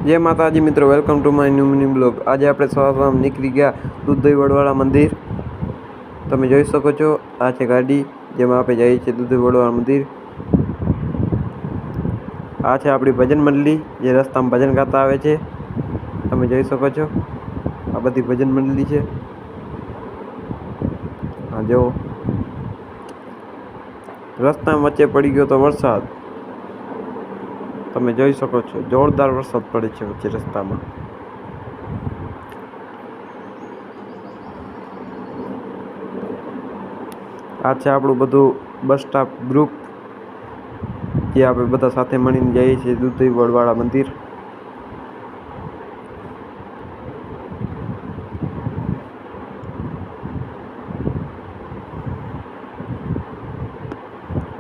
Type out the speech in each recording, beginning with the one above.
जय माताजी मित्रों, welcome to my new mini blog. आज आप सवार निकली गया दूध दही वड़वाड़ा मंदिर। તમે જોઈ શકો છો, આ છે ગાડી જેમાં આપણે જઈએ છીએ દૂધ દही વડવાड़ा મંदिर। આ છે આપણી ભજન મંડળી જે રસ્તામાં ભજન ગાતા આવે છે। તમે જોઈ શકો છો, આ બધી ભજન મંડળી છે। હા જો રસ્તામાં વચ્ચે પડી ગયો તો વરસાદ। તમે જોઈ શકો છો, જોરદાર વરસાદ પડે છે વચ્ચે રસ્તામાં। આ છે આપણું બધું બસ સ્ટોપ ગ્રુપ, જે આપણે બધા સાથે મળીને જઈએ છીએ દૂધ દही વડવાड़ा મંदिर।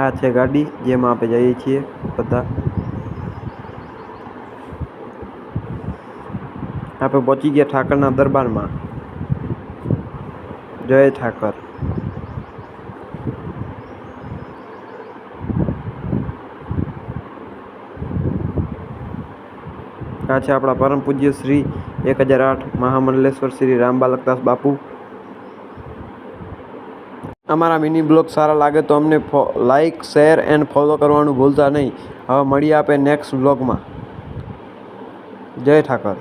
આ છે ગાડી જેમાં આપણે જઈએ છીએ બધા। આપણે પહોંચી ગયા ઠાકરના દરબારમાં। જય ઠાકર। આ છે આપણા પરમ પૂજ્ય શ્રી 1008 મહામંડલેશ્વર શ્રી રામબાલકદાસ બાપુ। અમારા મિની બ્લોગ સારા લાગે તો અમને લાઈક, શેર એન્ડ ફોલો કરવાનું ભૂલતા નહીં। હવે મળીએ આપણે નેક્સ્ટ બ્લોગમાં। જય ઠાકર।